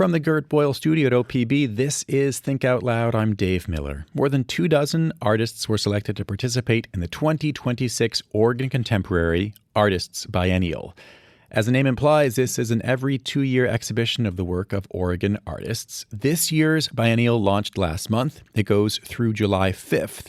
From the Gert Boyle studio at OPB, this is Think Out Loud. I'm Dave Miller. More than 24 artists were selected to participate in the 2026 Oregon Contemporary Artists Biennial. As the name implies, this is an every 2-year exhibition of the work of Oregon artists. This year's biennial launched last month. It goes through July 5th.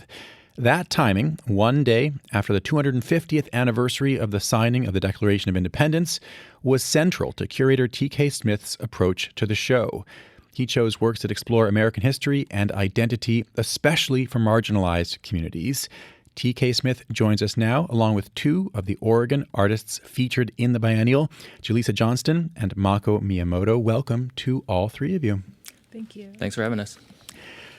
That timing, one day after the 250th anniversary of the signing of the Declaration of Independence, was central to curator T.K. Smith's approach to the show. He chose works that explore American history and identity, especially for marginalized communities. T.K. Smith joins us now, along with two of the Oregon artists featured in the biennial, Jaleesa Johnston and Mako Miyamoto. Welcome to all three of you. Thank you. Thanks for having us.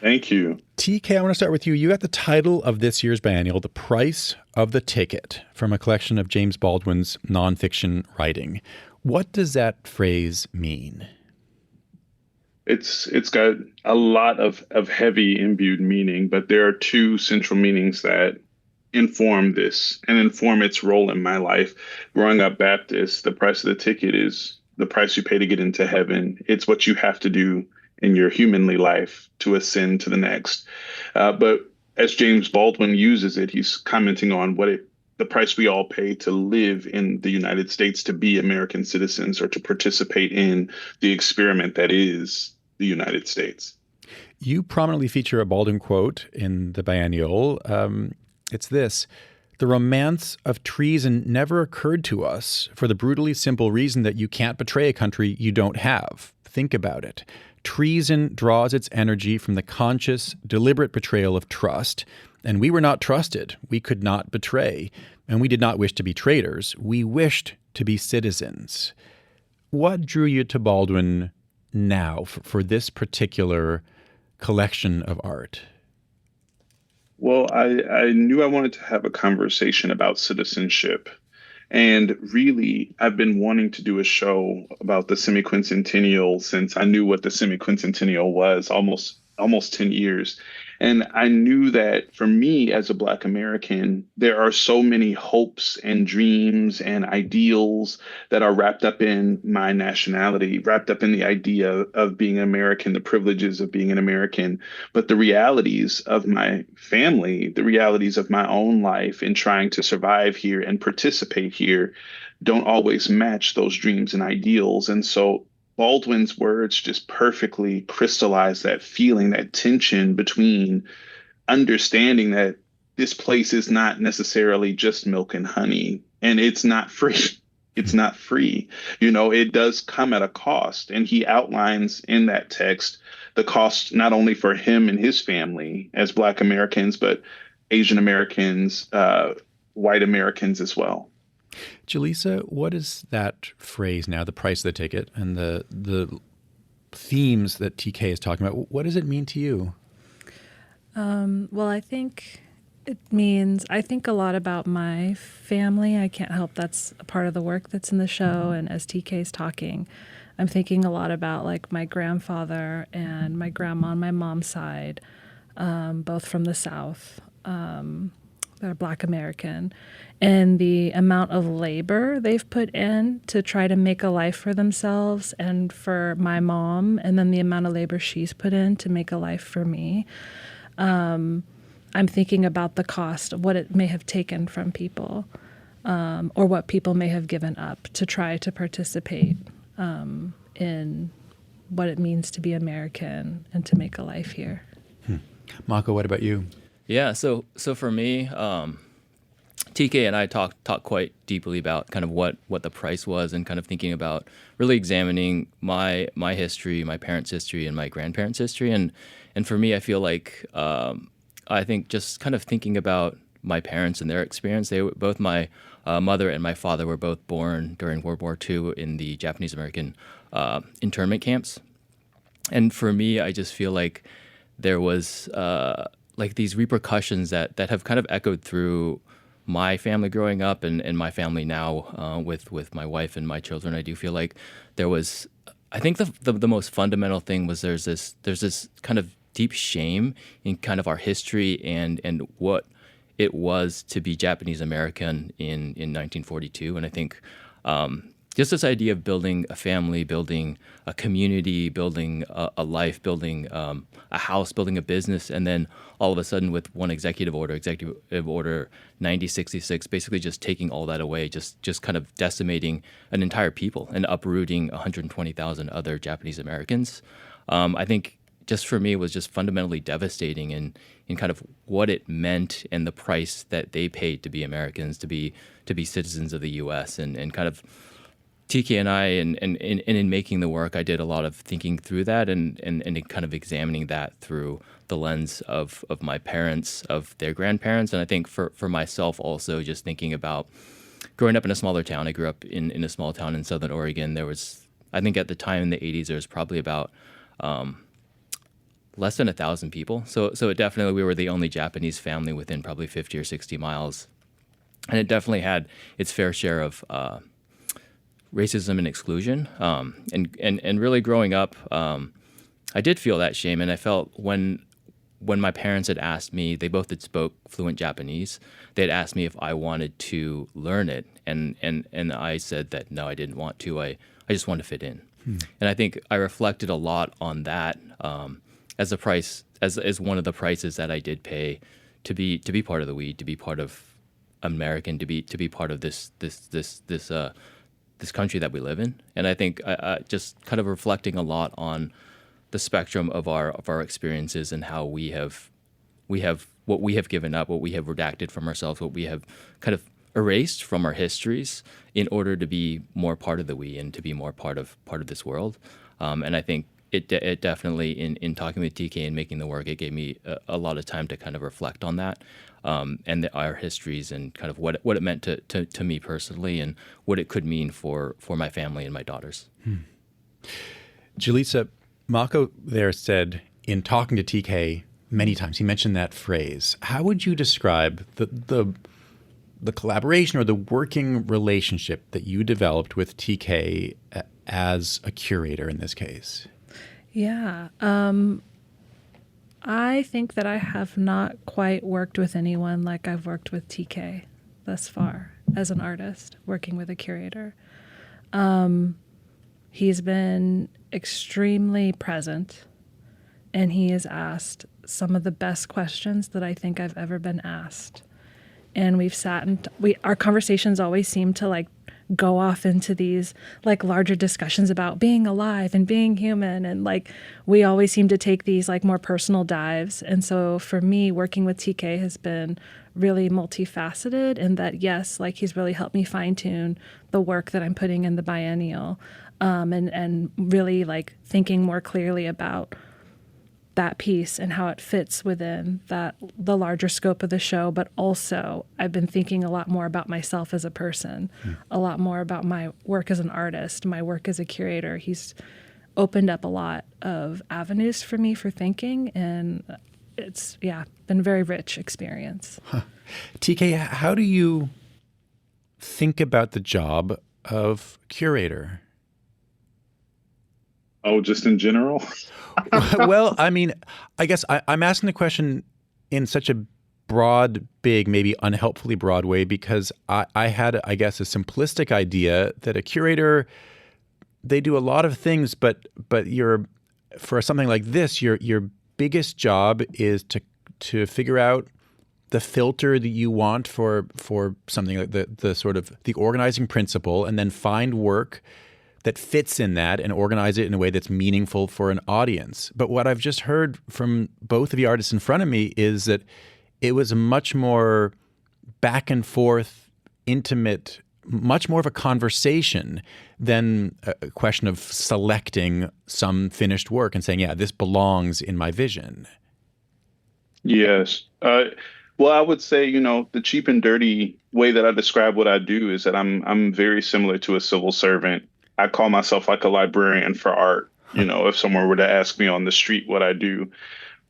Thank you. TK, I want to start with you. You got the title of this year's biennial, The Price of the Ticket, from a collection of James Baldwin's nonfiction writing. What does that phrase mean? It's got a lot of heavy imbued meaning, but there are two central meanings that inform this and inform its role in my life. Growing up Baptist, the price of the ticket is the price you pay to get into heaven. It's what you have to do in your humanly life to ascend to the next. But as James Baldwin uses it, he's commenting on the price we all pay to live in the United States, to be American citizens, or to participate in the experiment that is the United States. You prominently feature a Baldwin quote in the biennial. It's this: "The romance of treason never occurred to us for the brutally simple reason that you can't betray a country you don't have. Think about it. Treason draws its energy from the conscious, deliberate betrayal of trust. And we were not trusted. We could not betray. And we did not wish to be traitors. We wished to be citizens." What drew you to Baldwin now for this particular collection of art? Well, I knew I wanted to have a conversation about citizenship. And really, I've been wanting to do a show about the semi-quincentennial since I knew what the semi-quincentennial was, almost 10 years. And I knew that for me as a Black American, there are so many hopes and dreams and ideals that are wrapped up in my nationality, wrapped up in the idea of being American, the privileges of being an American. But the realities of my family, the realities of my own life in trying to survive here and participate here don't always match those dreams and ideals. And so Baldwin's words just perfectly crystallize that feeling, that tension between understanding that this place is not necessarily just milk and honey, and it's not free. It's not free. It does come at a cost. And he outlines in that text the cost not only for him and his family as Black Americans, but Asian Americans, white Americans as well. Jaleesa, what is that phrase now, the price of the ticket, and the themes that TK is talking about? What does it mean to you? Well, I think it means, I think a lot about my family. I can't help, that's a part of the work that's in the show. And as TK is talking, I'm thinking a lot about like my grandfather and my grandma on my mom's side, both from the South. They're Black American, and the amount of labor they've put in to try to make a life for themselves and for my mom, and then the amount of labor she's put in to make a life for me. I'm thinking about the cost of what it may have taken from people, or what people may have given up to try to participate in what it means to be American and to make a life here. Mako, what about you? Yeah, so for me, TK and I talked quite deeply about kind of what the price was, and kind of thinking about really examining my history, my parents' history, and my grandparents' history. And for me, I feel like I think just kind of thinking about my parents and their experience. Both my mother and my father were both born during World War II in the Japanese American internment camps. And for me, I just feel like there was like these repercussions that have kind of echoed through my family growing up and my family now with my wife and my children. I do feel like there was, I think the most fundamental thing was there's this kind of deep shame in kind of our history and what it was to be Japanese American in 1942. And I think just this idea of building a family, building a community, building a life, building a house, building a business, and then all of a sudden with one executive order 9066, basically just taking all that away, just kind of decimating an entire people and uprooting 120,000 other Japanese Americans. I think just for me was just fundamentally devastating in kind of what it meant and the price that they paid to be Americans, to be citizens of the U.S. and kind of TK and I, and in making the work, I did a lot of thinking through that and kind of examining that through the lens of my parents, of their grandparents. And I think for myself also, just thinking about growing up in a smaller town. I grew up in a small town in Southern Oregon. There was, I think at the time in the 80s, there was probably about less than 1,000 people. So it definitely, we were the only Japanese family within probably 50 or 60 miles. And it definitely had its fair share of racism and exclusion. And really growing up, I did feel that shame. And I felt when my parents had asked me, they both had spoke fluent Japanese, they had asked me if I wanted to learn it. And I said that no, I didn't want to. I just wanted to fit in. And I think I reflected a lot on that as a price, as one of the prices that I did pay to be part of the we, to be part of American, to be part of this country that we live in. And I think just kind of reflecting a lot on the spectrum of our experiences and how we have what we have given up, what we have redacted from ourselves, what we have kind of erased from our histories in order to be more part of the we and to be more part of this world. And I think it definitely in talking with TK and making the work, it gave me a lot of time to kind of reflect on that. And our histories and kind of what it meant to me personally and what it could mean for my family and my daughters. Jaleesa, Mako there said in talking to TK many times, he mentioned that phrase. How would you describe the collaboration or the working relationship that you developed with TK as a curator in this case? Yeah. I think that I have not quite worked with anyone like I've worked with TK thus far as an artist, working with a curator. He's been extremely present, and he has asked some of the best questions that I think I've ever been asked. And we've sat and our conversations always seem to like go off into these like larger discussions about being alive and being human. And like, we always seem to take these like more personal dives. And so for me, working with TK has been really multifaceted in that, yes, like he's really helped me fine tune the work that I'm putting in the biennial, and really like thinking more clearly about that piece and how it fits within the larger scope of the show. But also I've been thinking a lot more about myself as a person, a lot more about my work as an artist, my work as a curator. He's opened up a lot of avenues for me for thinking, and it's been a very rich experience. TK, how do you think about the job of curator? Oh, just in general? Well, I mean, I guess I'm asking the question in such a broad, big, maybe unhelpfully broad way because I had, I guess, a simplistic idea that a curator, they do a lot of things, but for something like this, your biggest job is to figure out the filter that you want for something like the sort of the organizing principle, and then find work that fits in that and organize it in a way that's meaningful for an audience. But what I've just heard from both of the artists in front of me is that it was a much more back and forth, intimate, much more of a conversation than a question of selecting some finished work and saying, yeah, this belongs in my vision. Yes. Well, I would say, the cheap and dirty way that I describe what I do is that I'm very similar to a civil servant. I call myself like a librarian for art, if someone were to ask me on the street what I do.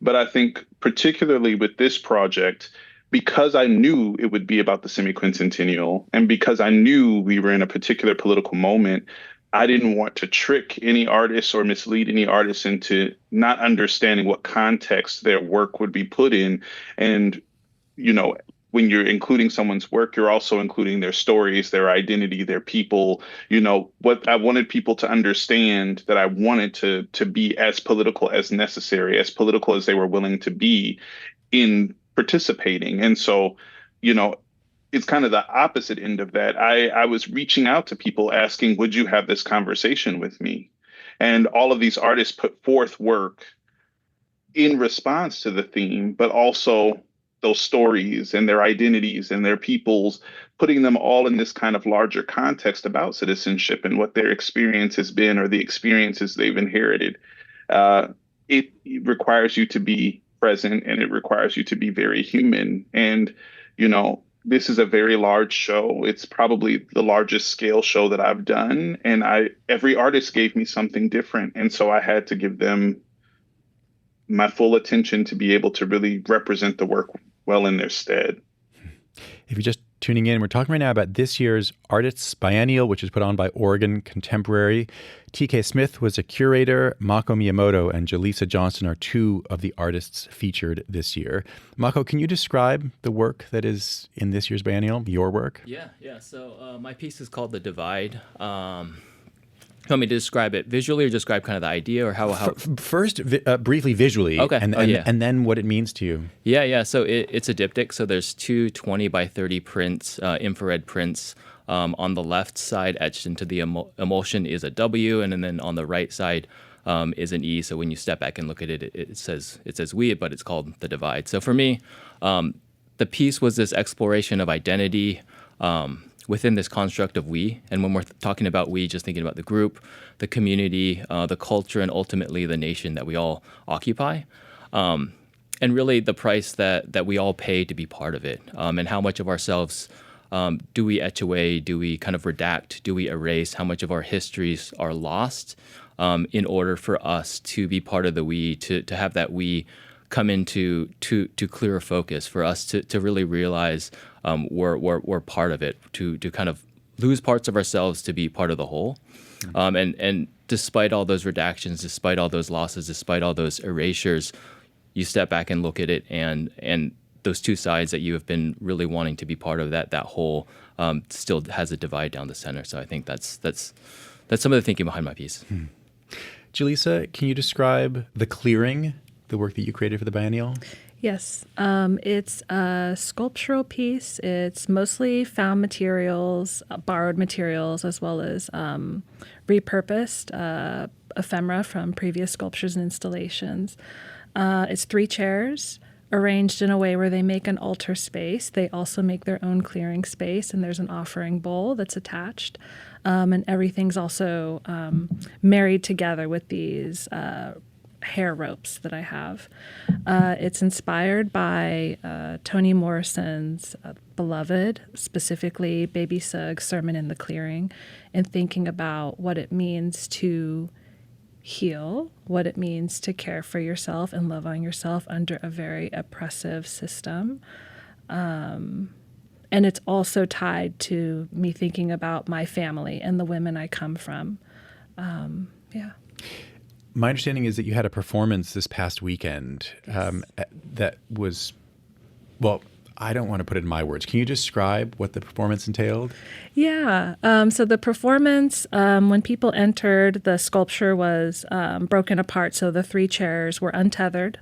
But I think particularly with this project, because I knew it would be about the semi-quincentennial, and because I knew we were in a particular political moment, I didn't want to trick any artists or mislead any artists into not understanding what context their work would be put in. And, when you're including someone's work, you're also including their stories, their identity, their people. What I wanted people to understand, that I wanted to be as political as necessary, as political as they were willing to be in participating. And so, you know, it's kind of the opposite end of that. I was reaching out to people asking, would you have this conversation with me? And all of these artists put forth work in response to the theme, but also those stories and their identities and their peoples, putting them all in this kind of larger context about citizenship and what their experience has been, or the experiences they've inherited. Uh, it requires you to be present, and it requires you to be very human. And, this is a very large show. It's probably the largest scale show that I've done. And every artist gave me something different. And so I had to give them my full attention to be able to really represent the work well in their stead. If you're just tuning in, we're talking right now about this year's Artists Biennial, which is put on by Oregon Contemporary. TK Smith was a curator. Mako Miyamoto and Jaleesa Johnston are two of the artists featured this year. Mako, can you describe the work that is in this year's biennial, your work? Yeah. So my piece is called The Divide. You want me to describe it visually, or describe kind of the idea, or how? First, briefly visually, okay. and then what it means to you. Yeah. So it's a diptych. So there's two 20 by 30 prints, infrared prints. On the left side, etched into the emulsion, is a W, and then on the right side is an E. So when you step back and look at it, it says we, but it's called The Divide. So for me, the piece was this exploration of identity within this construct of we. And when we're talking about we, just thinking about the group, the community, the culture, and ultimately the nation that we all occupy. And really the price that we all pay to be part of it, and how much of ourselves do we etch away, do we kind of redact, do we erase, how much of our histories are lost in order for us to be part of the we, to have that we come into to clearer focus, for us to really realize we're part of it, to kind of lose parts of ourselves to be part of the whole. And despite all those redactions, despite all those losses, despite all those erasures, you step back and look at it, and those two sides that you have been really wanting to be part of, that whole still has a divide down the center. So I think that's some of the thinking behind my piece. Jaleesa, can you describe The Clearing, the work that you created for the biennial? Yes. It's a sculptural piece. It's mostly found materials, borrowed materials, as well as repurposed ephemera from previous sculptures and installations. It's 3 chairs arranged in a way where they make an altar space. They also make their own clearing space, and there's an offering bowl that's attached. And everything's also married together with these hair ropes that I have. It's inspired by Toni Morrison's beloved, specifically Baby Sug's Sermon in the Clearing, and thinking about what it means to heal, what it means to care for yourself and love on yourself under a very oppressive system. And it's also tied to me thinking about my family and the women I come from. My understanding is that you had a performance this past weekend that was, well, I don't want to put it in my words. Can you describe what the performance entailed? Yeah. So the performance, when people entered, the sculpture was broken apart. So the 3 chairs were untethered,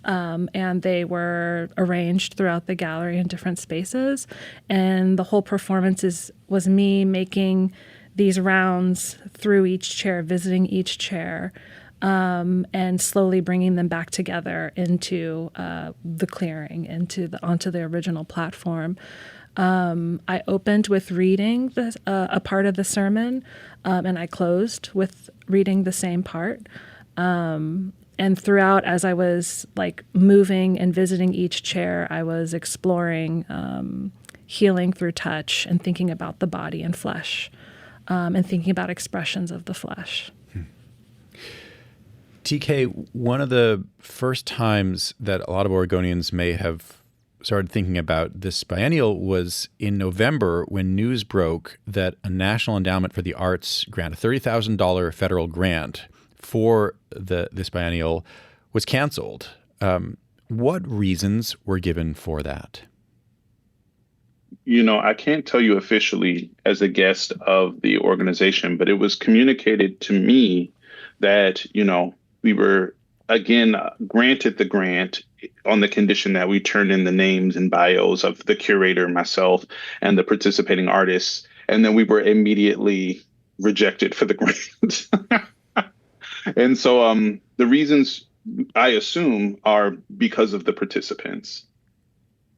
and they were arranged throughout the gallery in different spaces. And the whole performance was me making these rounds through each chair, visiting each chair, and slowly bringing them back together into the clearing, onto the original platform. I opened with reading a part of the sermon, and I closed with reading the same part. And throughout, as I was moving and visiting each chair, I was exploring healing through touch and thinking about the body and flesh, and thinking about expressions of the flesh. TK, one of the first times that a lot of Oregonians may have started thinking about this biennial was in November, when news broke that a National Endowment for the Arts grant, a $30,000 federal grant for this biennial, was canceled. What reasons were given for that? I can't tell you officially as a guest of the organization, but it was communicated to me that, we were again granted the grant on the condition that we turned in the names and bios of the curator, myself, and the participating artists. And then we were immediately rejected for the grant. And so the reasons I assume are because of the participants.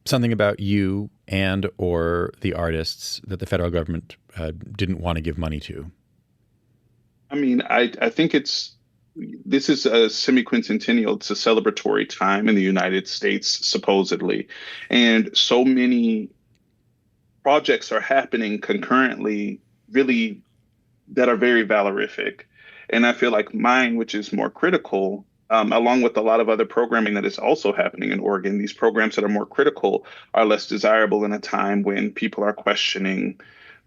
Something about you and or the artists that the federal government didn't want to give money to. I mean, I think this is a semi-quincentennial. It's a celebratory time in the United States, supposedly. And so many projects are happening concurrently, really, that are very valorific. And I feel like mine, which is more critical, along with a lot of other programming that is also happening in Oregon, these programs that are more critical are less desirable in a time when people are questioning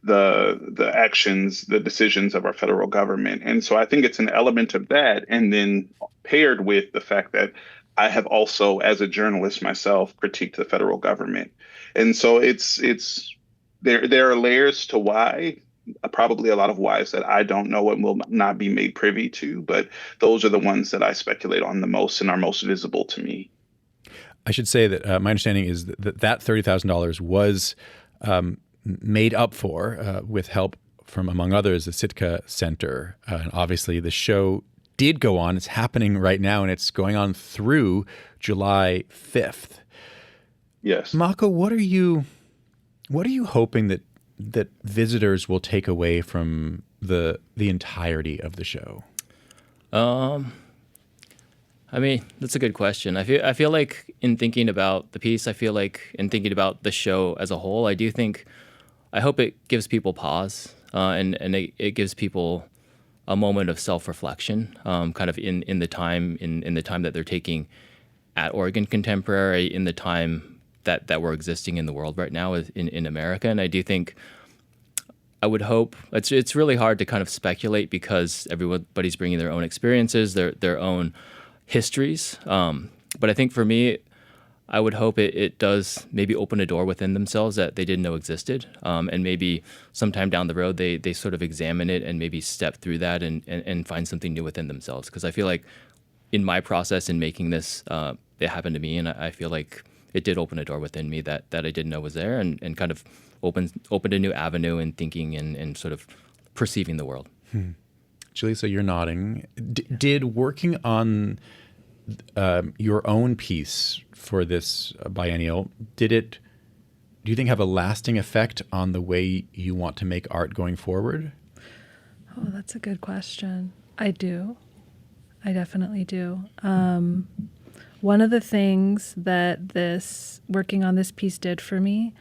the actions, the decisions of our federal government. And so I think it's an element of that. And then paired with the fact that I have also, as a journalist myself, critiqued the federal government. And so it's there are layers to why, probably a lot of whys that I don't know and will not be made privy to, but those are the ones that I speculate on the most and are most visible to me. I should say that my understanding is that $30,000 was made up for with help from, among others, the Sitka Center. And obviously, the show did go on. It's happening right now, and it's going on through July 5th. Yes. Mako, what are you hoping that visitors will take away from the entirety of the show? I mean, that's a good question. I feel like in thinking about the piece, I feel like in thinking about the show as a whole, I hope it gives people pause, and it gives people a moment of self-reflection, kind of in the time that they're taking at Oregon Contemporary, in the time that we're existing in the world right now in America. And I do think, I would hope, it's really hard to kind of speculate because everybody's bringing their own experiences, their own histories. But I think for me, I would hope it does maybe open a door within themselves that they didn't know existed. And maybe sometime down the road, they sort of examine it and maybe step through that and find something new within themselves. Because I feel like in my process in making this, it happened to me. And I feel like it did open a door within me that I didn't know was there, and kind of opened a new avenue in thinking and sort of perceiving the world. Julie, so you're nodding. Did working on your own piece for this biennial, do you think have a lasting effect on the way you want to make art going forward? Oh, that's a good question. I do. I definitely do. One of the things that this working on this piece did for me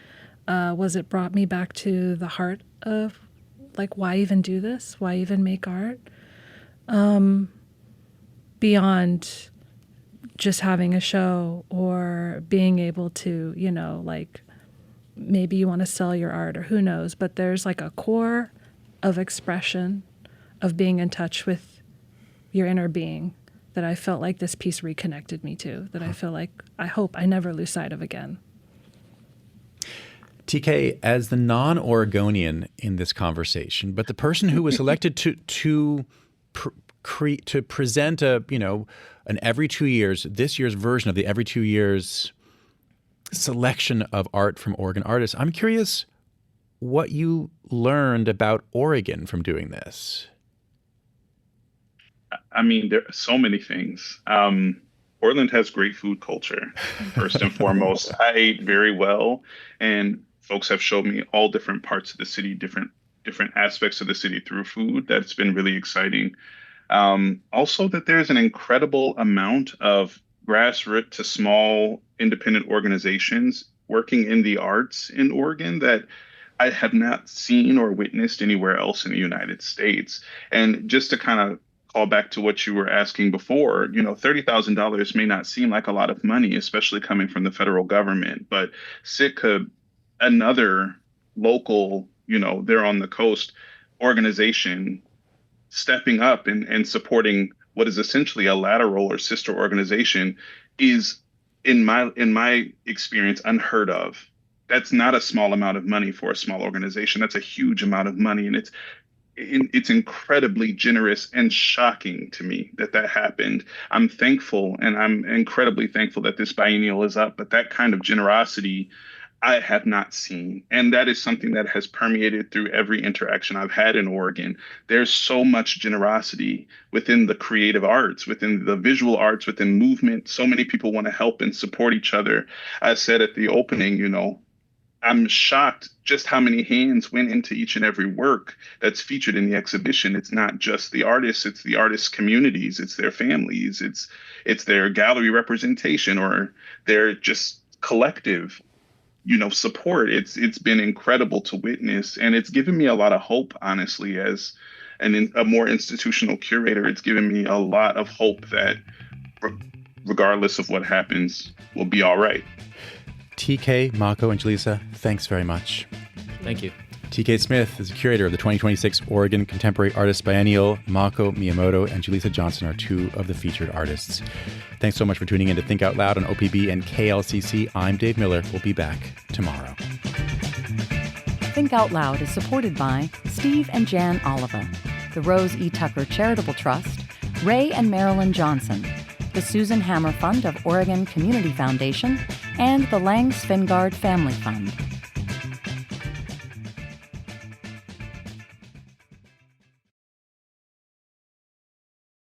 was it brought me back to the heart of, like, why even do this? Why even make art? Beyond just having a show or being able to, like, maybe you want to sell your art or who knows, but there's like a core of expression, of being in touch with your inner being that I felt like this piece reconnected me to, that I feel like I hope I never lose sight of again. TK, as the non-Oregonian in this conversation, but the person who was elected to present an every 2 years, this year's version of the every 2 years selection of art from Oregon artists, I'm curious what you learned about Oregon from doing this. I mean, there are so many things. Portland has great food culture, first and foremost. I ate very well, and folks have showed me all different parts of the city, different aspects of the city through food. That's been really exciting. Also, that there's an incredible amount of grassroots to small independent organizations working in the arts in Oregon that I have not seen or witnessed anywhere else in the United States. And just to kind of call back to what you were asking before, $30,000 may not seem like a lot of money, especially coming from the federal government, but Sitka, another local, they're on the coast organization, stepping up and supporting what is essentially a lateral or sister organization is, in my experience, unheard of. That's not a small amount of money for a small organization. That's a huge amount of money, and it's incredibly generous and shocking to me that that happened. I'm thankful, and I'm incredibly thankful that this biennial is up, but that kind of generosity I have not seen. And that is something that has permeated through every interaction I've had in Oregon. There's so much generosity within the creative arts, within the visual arts, within movement. So many people want to help and support each other. I said at the opening, I'm shocked just how many hands went into each and every work that's featured in the exhibition. It's not just the artists, it's the artists' communities, it's their families, it's their gallery representation, or their just collective, support. It's been incredible to witness, and it's given me a lot of hope, honestly, as a more institutional curator. It's given me a lot of hope that regardless of what happens, we'll be all right. TK, Mako, and Julissa, thanks very much. Thank you. TK Smith is the curator of the 2026 Oregon Contemporary Artists Biennial. Mako Miyamoto and Julissa Johnson are two of the featured artists. Thanks so much for tuning in to Think Out Loud on OPB and KLCC. I'm Dave Miller. We'll be back tomorrow. Think Out Loud is supported by Steve and Jan Oliva, the Rose E. Tucker Charitable Trust, Ray and Marilyn Johnson, the Susan Hammer Fund of Oregon Community Foundation, and the Lang Svingard Family Fund.